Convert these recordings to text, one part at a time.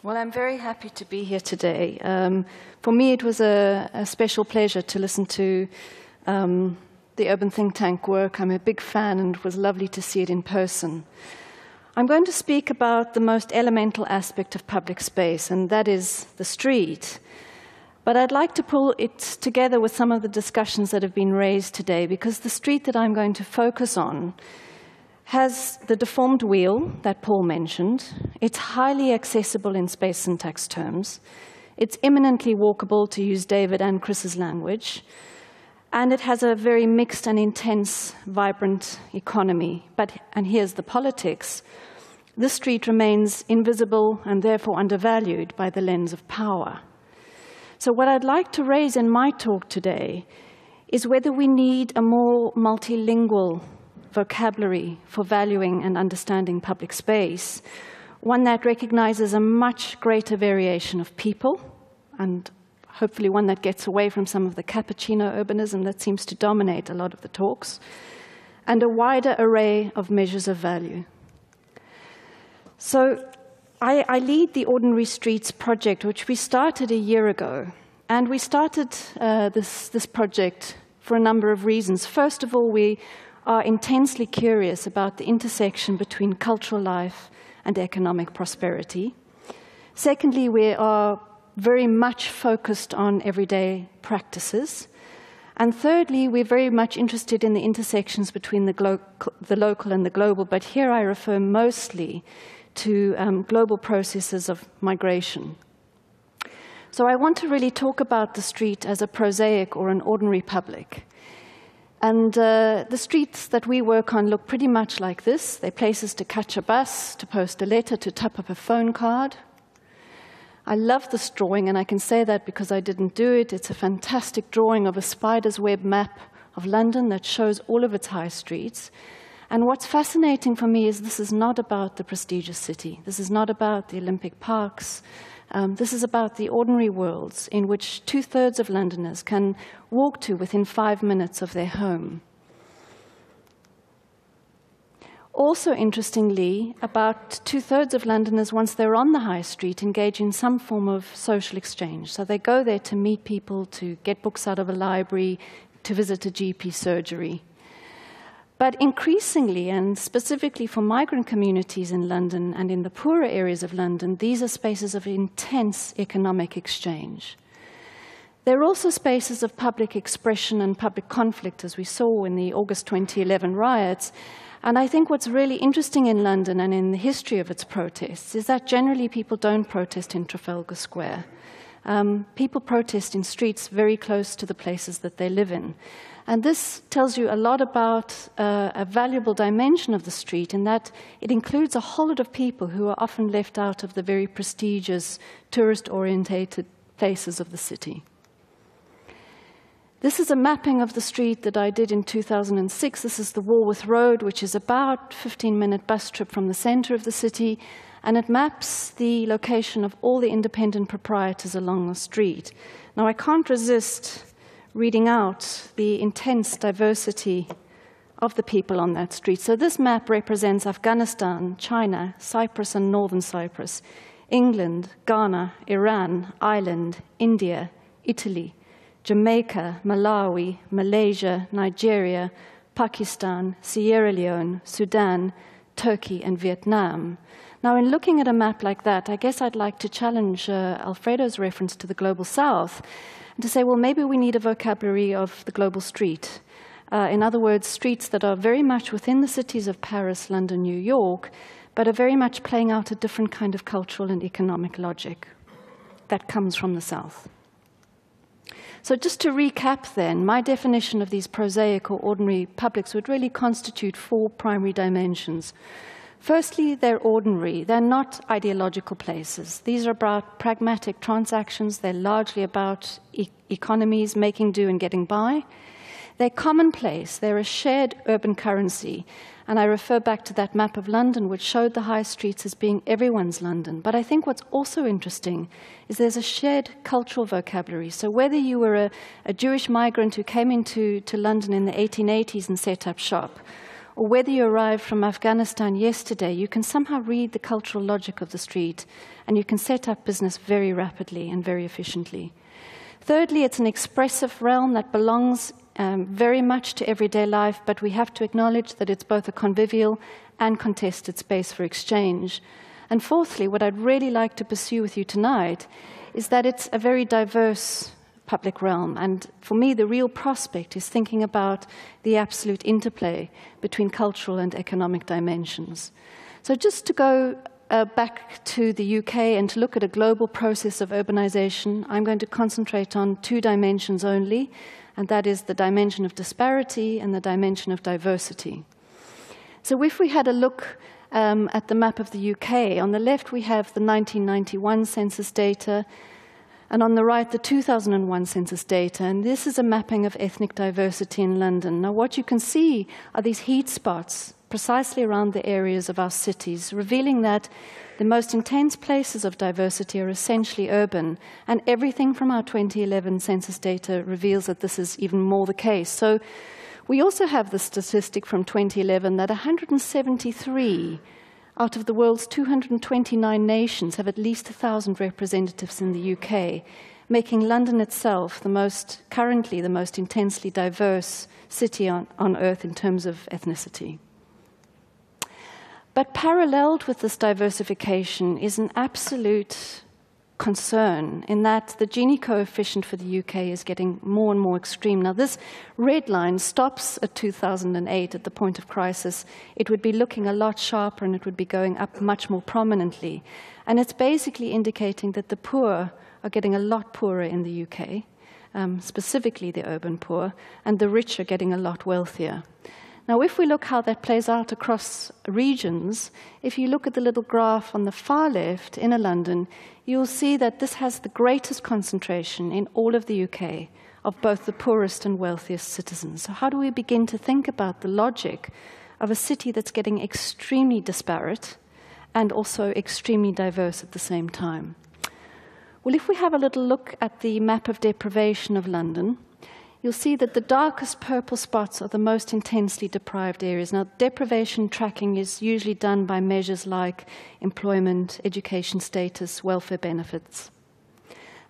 Well, I'm very happy to be here today. For me, it was a special pleasure to listen to the Urban Think Tank work. I'm a big fan, and it was lovely to see it in person. I'm going to speak about the most elemental aspect of public space, and that is the street. But I'd like to pull it together with some of the discussions that have been raised today, because the street that I'm going to focus on has the deformed wheel that Paul mentioned. It's highly accessible in space syntax terms. It's imminently walkable, to use David and Chris's language. And it has a very mixed and intense, vibrant economy. And here's the politics. This street remains invisible and therefore undervalued by the lens of power. So what I'd like to raise in my talk today is whether we need a more multilingual vocabulary for valuing and understanding public space, one that recognizes a much greater variation of people, and hopefully one that gets away from some of the cappuccino urbanism that seems to dominate a lot of the talks, and a wider array of measures of value. So I lead the Ordinary Streets project, which we started a year ago. And we started this project for a number of reasons. First of all, we are intensely curious about the intersection between cultural life and economic prosperity. Secondly, we are very much focused on everyday practices. And thirdly, we're very much interested in the intersections between the local and the global, but here I refer mostly to global processes of migration. So I want to really talk about the street as a prosaic or an ordinary public. And the streets that we work on look pretty much like this. They're places to catch a bus, to post a letter, to top up a phone card. I love this drawing, and I can say that because I didn't do it. It's a fantastic drawing of a spider's web map of London that shows all of its high streets. And what's fascinating for me is this is not about the prestigious city. This is not about the Olympic parks. This is about the ordinary worlds in which 2/3 of Londoners can walk to within 5 minutes of their home. Also, interestingly, about 2/3 of Londoners, once they're on the high street, engage in some form of social exchange. So they go there to meet people, to get books out of a library, to visit a GP surgery. But increasingly, and specifically for migrant communities in London and in the poorer areas of London, these are spaces of intense economic exchange. They're also spaces of public expression and public conflict, as we saw in the August 2011 riots. And I think what's really interesting in London and in the history of its protests is that generally people don't protest in Trafalgar Square. People protest in streets very close to the places that they live in. And this tells you a lot about a valuable dimension of the street, in that it includes a whole lot of people who are often left out of the very prestigious, tourist-orientated places of the city. This is a mapping of the street that I did in 2006. This is the Walworth Road, which is about a 15-minute bus trip from the center of the city, and it maps the location of all the independent proprietors along the street. Now, I can't resist reading out the intense diversity of the people on that street. So this map represents Afghanistan, China, Cyprus and Northern Cyprus, England, Ghana, Iran, Ireland, India, Italy, Jamaica, Malawi, Malaysia, Nigeria, Pakistan, Sierra Leone, Sudan, Turkey and Vietnam. Now, in looking at a map like that, I guess I'd like to challenge Alfredo's reference to the Global South, and to say, well, maybe we need a vocabulary of the global street. In other words, streets that are very much within the cities of Paris, London, New York, but are very much playing out a different kind of cultural and economic logic that comes from the South. So just to recap then, my definition of these prosaic or ordinary publics would really constitute 4 primary dimensions. Firstly, they're ordinary. They're not ideological places. These are about pragmatic transactions. They're largely about economies, making do and getting by. They're commonplace. They're a shared urban currency. And I refer back to that map of London, which showed the high streets as being everyone's London. But I think what's also interesting is there's a shared cultural vocabulary. So whether you were a Jewish migrant who came into London in the 1880s and set up shop, or whether you arrived from Afghanistan yesterday, you can somehow read the cultural logic of the street, and you can set up business very rapidly and very efficiently. Thirdly, it's an expressive realm that belongs very much to everyday life, but we have to acknowledge that it's both a convivial and contested space for exchange. And fourthly, what I'd really like to pursue with you tonight is that it's a very diverse public realm. And for me, the real prospect is thinking about the absolute interplay between cultural and economic dimensions. So just to go back to the UK and to look at a global process of urbanization, I'm going to concentrate on two dimensions only, and that is the dimension of disparity and the dimension of diversity. So if we had a look at the map of the UK, on the left we have the 1991 census data, and on the right the 2001 census data, and this is a mapping of ethnic diversity in London. Now what you can see are these heat spots precisely around the areas of our cities, revealing that the most intense places of diversity are essentially urban, and everything from our 2011 census data reveals that this is even more the case. So we also have the statistic from 2011 that 173 out of the world's 229 nations have at least 1,000 representatives in the UK, making London itself currently the most intensely diverse city on earth in terms of ethnicity. But paralleled with this diversification is an absolute concern in that the Gini coefficient for the UK is getting more and more extreme. Now, this red line stops at 2008 at the point of crisis. It would be looking a lot sharper and it would be going up much more prominently. And it's basically indicating that the poor are getting a lot poorer in the UK, specifically the urban poor, and the rich are getting a lot wealthier. Now, if we look how that plays out across regions, if you look at the little graph on the far left, inner London, you'll see that this has the greatest concentration in all of the UK of both the poorest and wealthiest citizens. So how do we begin to think about the logic of a city that's getting extremely disparate and also extremely diverse at the same time? Well, if we have a little look at the map of deprivation of London, you'll see that the darkest purple spots are the most intensely deprived areas. Now, deprivation tracking is usually done by measures like employment, education status, welfare benefits.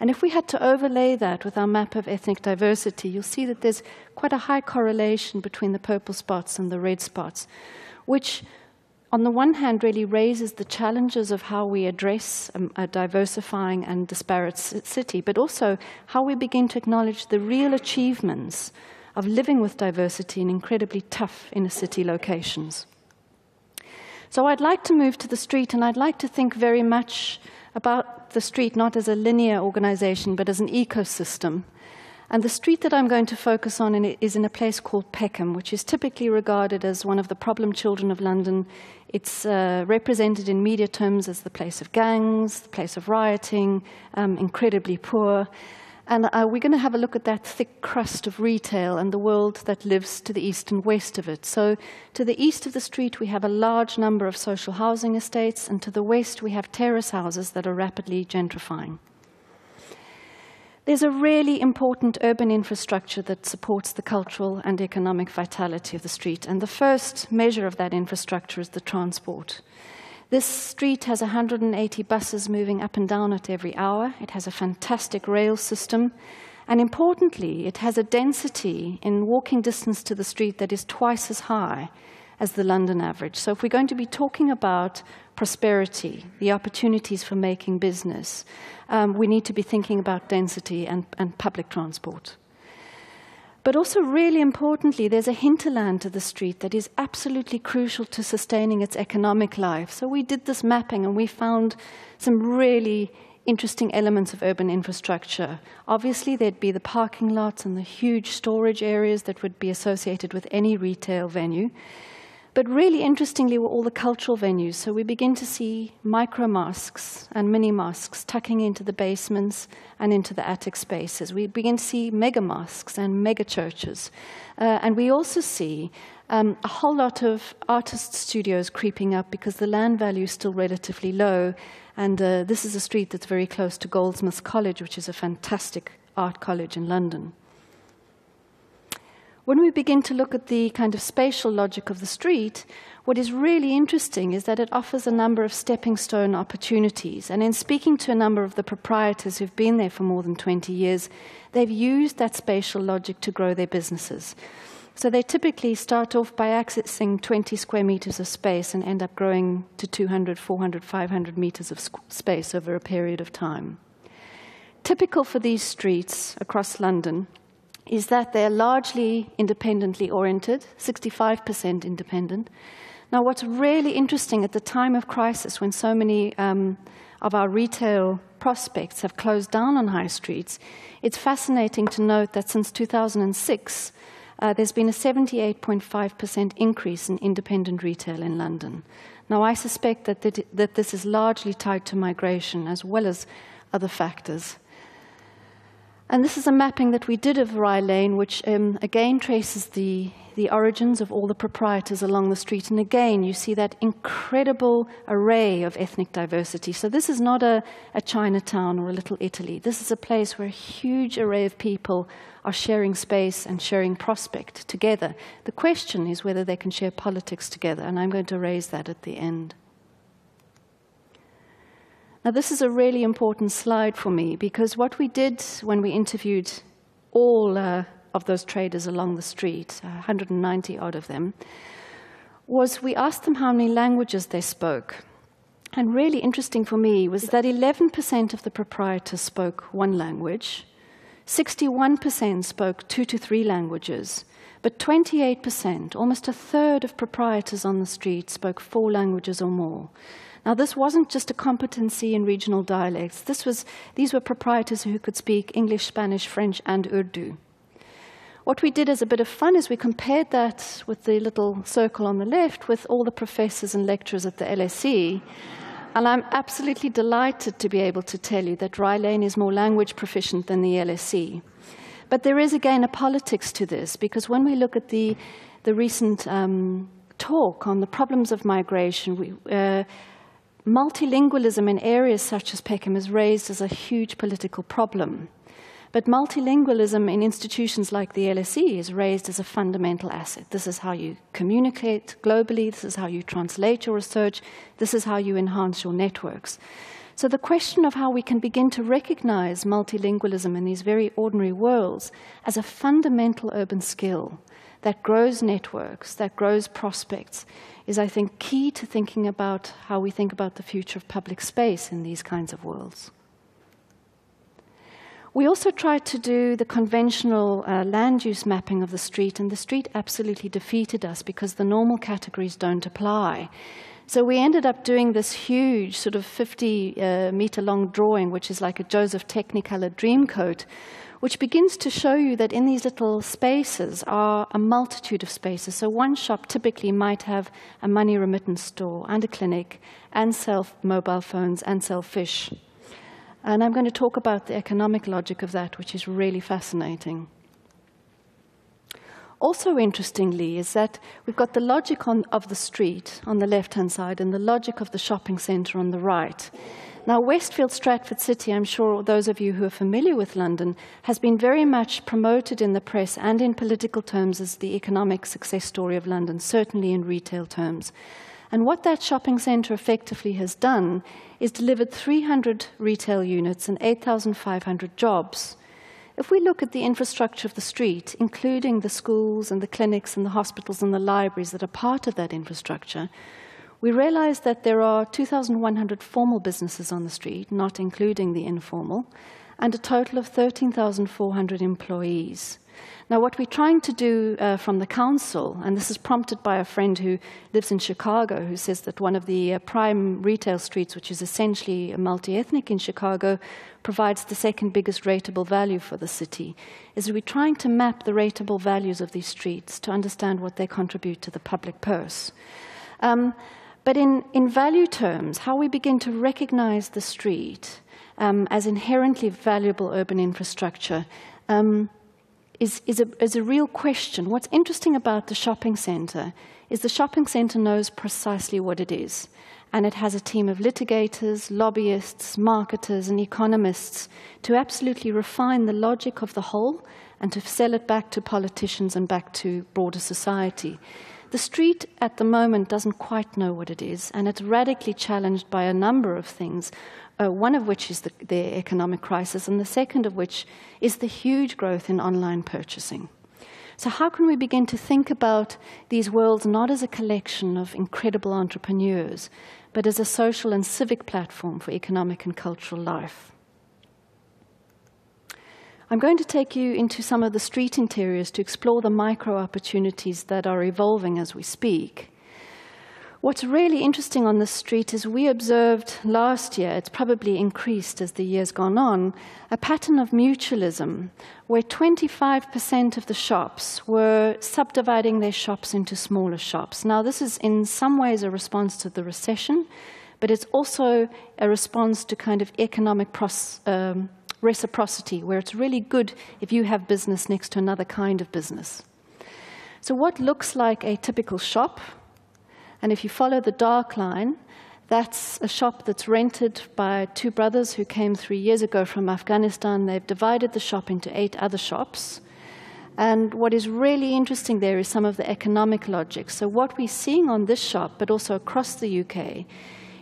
And if we had to overlay that with our map of ethnic diversity, you'll see that there's quite a high correlation between the purple spots and the red spots, which on the one hand really raises the challenges of how we address a diversifying and disparate city, but also how we begin to acknowledge the real achievements of living with diversity in incredibly tough inner city locations. So I'd like to move to the street, and I'd like to think very much about the street not as a linear organization, but as an ecosystem. And the street that I'm going to focus on is in a place called Peckham, which is typically regarded as one of the problem children of London. It's represented in media terms as the place of gangs, the place of rioting, incredibly poor. And we're going to have a look at that thick crust of retail and the world that lives to the east and west of it. So to the east of the street, we have a large number of social housing estates, and to the west, we have terrace houses that are rapidly gentrifying. There's a really important urban infrastructure that supports the cultural and economic vitality of the street, and the first measure of that infrastructure is the transport. This street has 180 buses moving up and down it every hour. It has a fantastic rail system, and importantly, it has a density in walking distance to the street that is twice as high as the London average. So if we're going to be talking about prosperity, the opportunities for making business, we need to be thinking about density and public transport. But also, really importantly, there's a hinterland to the street that is absolutely crucial to sustaining its economic life. So we did this mapping and we found some really interesting elements of urban infrastructure. Obviously, there'd be the parking lots and the huge storage areas that would be associated with any retail venue. But really interestingly were all the cultural venues. So we begin to see micro-mosques and mini-mosques tucking into the basements and into the attic spaces. We begin to see mega-mosques and mega-churches. And we also see a whole lot of artist studios creeping up because the land value is still relatively low. And this is a street that's very close to Goldsmiths College, which is a fantastic art college in London. When we begin to look at the kind of spatial logic of the street, what is really interesting is that it offers a number of stepping stone opportunities. And in speaking to a number of the proprietors who've been there for more than 20 years, they've used that spatial logic to grow their businesses. So they typically start off by accessing 20 square meters of space and end up growing to 200, 400, 500 meters of space over a period of time. Typical for these streets across London is that they're largely independently oriented, 65% independent. Now, what's really interesting at the time of crisis, when so many of our retail prospects have closed down on high streets, it's fascinating to note that since 2006, there's been a 78.5% increase in independent retail in London. Now, I suspect that this is largely tied to migration as well as other factors. And this is a mapping that we did of Rye Lane, which again traces the origins of all the proprietors along the street. And again, you see that incredible array of ethnic diversity. So this is not a Chinatown or a Little Italy. This is a place where a huge array of people are sharing space and sharing prospect together. The question is whether they can share politics together, and I'm going to raise that at the end. Now, this is a really important slide for me, because what we did when we interviewed all of those traders along the street, 190 odd of them, was we asked them how many languages they spoke. And really interesting for me was that 11% of the proprietors spoke one language, 61% spoke 2 to 3 languages, but 28%, almost a third of proprietors on the street, spoke 4 languages or more. Now, this wasn't just a competency in regional dialects. These were proprietors who could speak English, Spanish, French, and Urdu. What we did as a bit of fun is we compared that with the little circle on the left with all the professors and lecturers at the LSE. And I'm absolutely delighted to be able to tell you that Rye Lane is more language proficient than the LSE. But there is, again, a politics to this, because when we look at the recent talk on the problems of migration, multilingualism in areas such as Peckham is raised as a huge political problem. But multilingualism in institutions like the LSE is raised as a fundamental asset. This is how you communicate globally. This is how you translate your research. This is how you enhance your networks. So the question of how we can begin to recognize multilingualism in these very ordinary worlds as a fundamental urban skill that grows networks, that grows prospects, is, I think, key to thinking about how we think about the future of public space in these kinds of worlds. We also tried to do the conventional land use mapping of the street, and the street absolutely defeated us because the normal categories don't apply. So we ended up doing this huge sort of 50-meter-long drawing, which is like a Joseph Technicolor Dreamcoat, which begins to show you that in these little spaces are a multitude of spaces. So one shop typically might have a money remittance store and a clinic and sell mobile phones and sell fish. And I'm going to talk about the economic logic of that, which is really fascinating. Also interestingly is that we've got the logic of the street on the left-hand side and the logic of the shopping centre on the right. Now, Westfield Stratford City, I'm sure those of you who are familiar with London, has been very much promoted in the press and in political terms as the economic success story of London, certainly in retail terms. And what that shopping centre effectively has done is delivered 300 retail units and 8,500 jobs. If we look at the infrastructure of the street, including the schools and the clinics and the hospitals and the libraries that are part of that infrastructure, we realize that there are 2,100 formal businesses on the street, not including the informal, and a total of 13,400 employees. Now, what we're trying to do from the council, and this is prompted by a friend who lives in Chicago, who says that one of the prime retail streets, which is essentially a multi-ethnic in Chicago, provides the second biggest rateable value for the city, is we're trying to map the rateable values of these streets to understand what they contribute to the public purse. But in value terms, how we begin to recognize the street as inherently valuable urban infrastructure is a real question. What's interesting about the shopping centre is the shopping centre knows precisely what it is. And it has a team of litigators, lobbyists, marketers, and economists to absolutely refine the logic of the whole and to sell it back to politicians and back to broader society. The street at the moment doesn't quite know what it is, and it's radically challenged by a number of things, one of which is the economic crisis, and the second of which is the huge growth in online purchasing. So how can we begin to think about these worlds not as a collection of incredible entrepreneurs, but as a social and civic platform for economic and cultural life? I'm going to take you into some of the street interiors to explore the micro opportunities that are evolving as we speak. What's really interesting on this street is we observed last year, it's probably increased as the year's gone on, a pattern of mutualism where 25% of the shops were subdividing their shops into smaller shops. Now, this is in some ways a response to the recession, but it's also a response to kind of economic reciprocity, where it's really good if you have business next to another kind of business. So what looks like a typical shop, and if you follow the dark line, that's a shop that's rented by two brothers who came 3 years ago from Afghanistan. They've divided the shop into 8 other shops. And what is really interesting there is some of the economic logic. So what we're seeing on this shop, but also across the UK,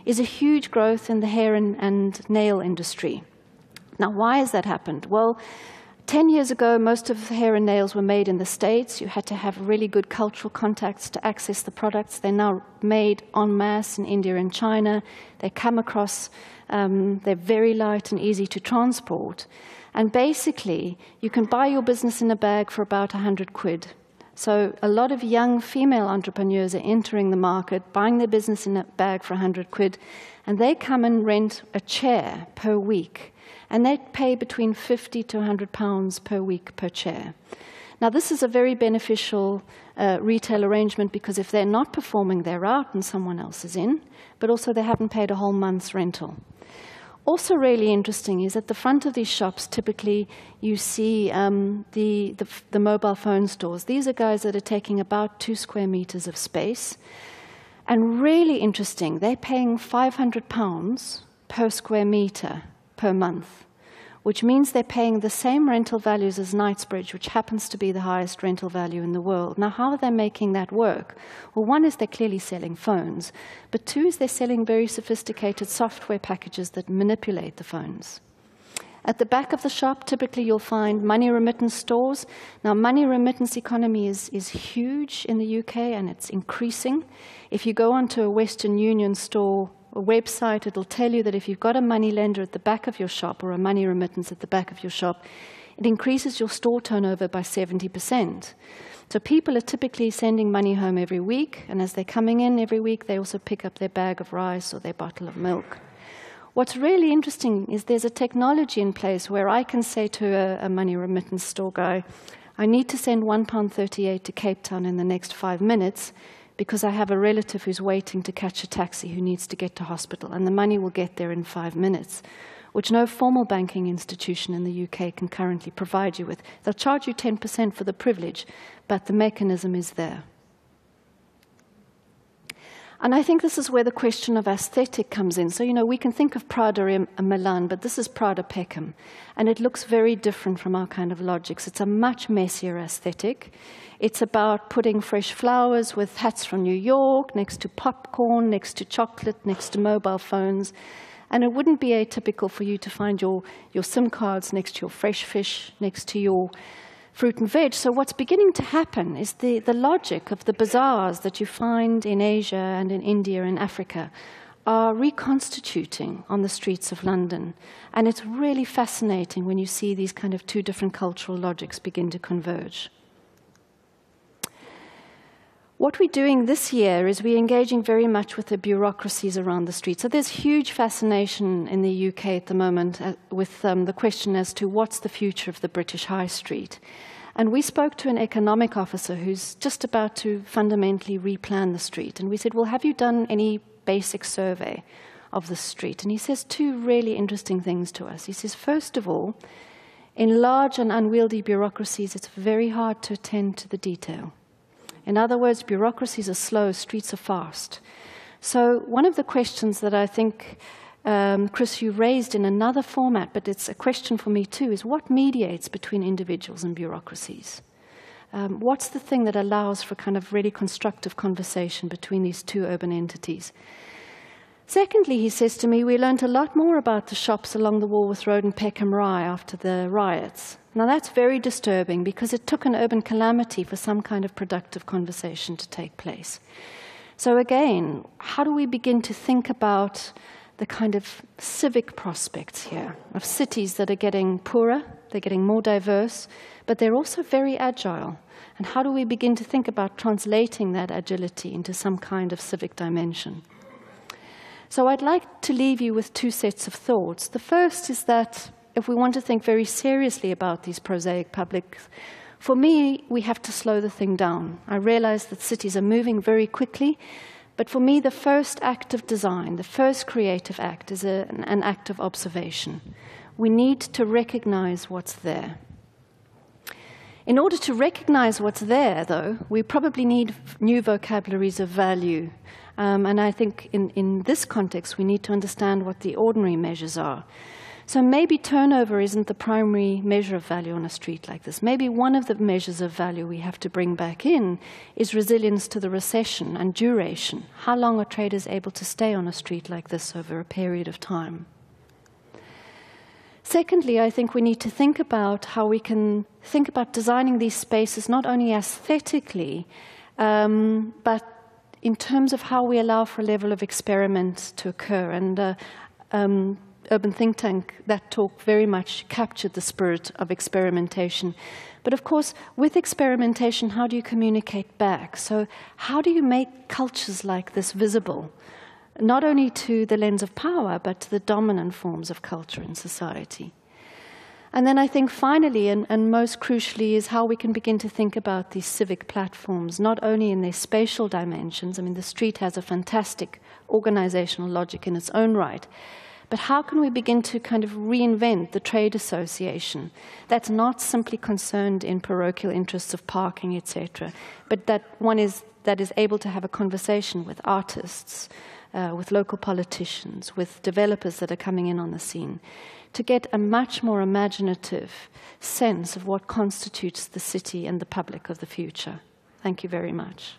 is a huge growth in the hair and nail industry. Now, why has that happened? Well, 10 years ago, most of the hair and nails were made in the States. You had to have really good cultural contacts to access the products. They're now made en masse in India and China. They come across, they're very light and easy to transport. And basically, you can buy your business in a bag for about 100 quid. So a lot of young female entrepreneurs are entering the market, buying their business in a bag for 100 quid, and they come and rent a chair per week. And they pay between £50 to £100 per week per chair. Now, this is a very beneficial retail arrangement because if they're not performing, they're out and someone else is in, but also they haven't paid a whole month's rental. Also really interesting is at the front of these shops, typically you see the mobile phone stores. These are guys that are taking about 2 square meters of space. And really interesting, they're paying £500 per square meter per month, which means they're paying the same rental values as Knightsbridge, which happens to be the highest rental value in the world. Now, how are they making that work? Well, one is they're clearly selling phones, but two is they're selling very sophisticated software packages that manipulate the phones. At the back of the shop, typically you'll find money remittance stores. Now, money remittance economy is huge in the UK, and it's increasing. If you go onto a Western Union store a website, it'll tell you that if you've got a money lender at the back of your shop or a money remittance at the back of your shop, it increases your store turnover by 70%. So people are typically sending money home every week, and as they're coming in every week, they also pick up their bag of rice or their bottle of milk. What's really interesting is there's a technology in place where I can say to a money remittance store guy, I need to send £1.38 to Cape Town in the next 5 minutes, because I have a relative who's waiting to catch a taxi who needs to get to hospital, and the money will get there in 5 minutes, which no formal banking institution in the UK can currently provide you with. They'll charge you 10% for the privilege, but the mechanism is there. And I think this is where the question of aesthetic comes in. So, we can think of Prada in Milan, but this is Prada Peckham, and it looks very different from our kind of logics. It's a much messier aesthetic. It's about putting fresh flowers with hats from New York, next to popcorn, next to chocolate, next to mobile phones. And it wouldn't be atypical for you to find your SIM cards next to your fresh fish, next to your fruit and veg. So what's beginning to happen is the logic of the bazaars that you find in Asia and in India and Africa are reconstituting on the streets of London. And it's really fascinating when you see these kind of two different cultural logics begin to converge. What we're doing this year is we're engaging very much with the bureaucracies around the street. So there's huge fascination in the UK at the moment with the question as to what's the future of the British High Street. And we spoke to an economic officer who's just about to fundamentally replan the street. And we said, well, have you done any basic survey of the street? And he says 2 really interesting things to us. He says, first of all, in large and unwieldy bureaucracies, it's very hard to attend to the detail. In other words, bureaucracies are slow, streets are fast. So one of the questions that I think Chris, you raised in another format, but it's a question for me too, is what mediates between individuals and bureaucracies? What's the thing that allows for kind of really constructive conversation between these two urban entities? Secondly, he says to me, we learned a lot more about the shops along the Walworth Road and Peckham Rye after the riots. Now that's very disturbing because it took an urban calamity for some kind of productive conversation to take place. So again, how do we begin to think about the kind of civic prospects here of cities that are getting poorer, they're getting more diverse, but they're also very agile? And how do we begin to think about translating that agility into some kind of civic dimension? So I'd like to leave you with two sets of thoughts. The first is that if we want to think very seriously about these prosaic publics, for me, we have to slow the thing down. I realize that cities are moving very quickly, but for me, the first act of design, the first creative act, is an act of observation. We need to recognize what's there. In order to recognize what's there, though, we probably need new vocabularies of value. And I think in this context, we need to understand what the ordinary measures are. So maybe turnover isn't the primary measure of value on a street like this. Maybe one of the measures of value we have to bring back in is resilience to the recession and duration. How long are traders able to stay on a street like this over a period of time? Secondly, I think we need to think about how we can think about designing these spaces not only aesthetically, but in terms of how we allow for a level of experiment to occur. And Urban Think Tank, that talk very much captured the spirit of experimentation. But of course, with experimentation, how do you communicate back? So how do you make cultures like this visible, not only to the lens of power, but to the dominant forms of culture in society? And then I think finally, and most crucially, is how we can begin to think about these civic platforms, not only in their spatial dimensions. I mean, the street has a fantastic organizational logic in its own right, but how can we begin to kind of reinvent the trade association that's not simply concerned in parochial interests of parking, etc., but that is able to have a conversation with artists, with local politicians, with developers that are coming in on the scene, to get a much more imaginative sense of what constitutes the city and the public of the future. Thank you very much.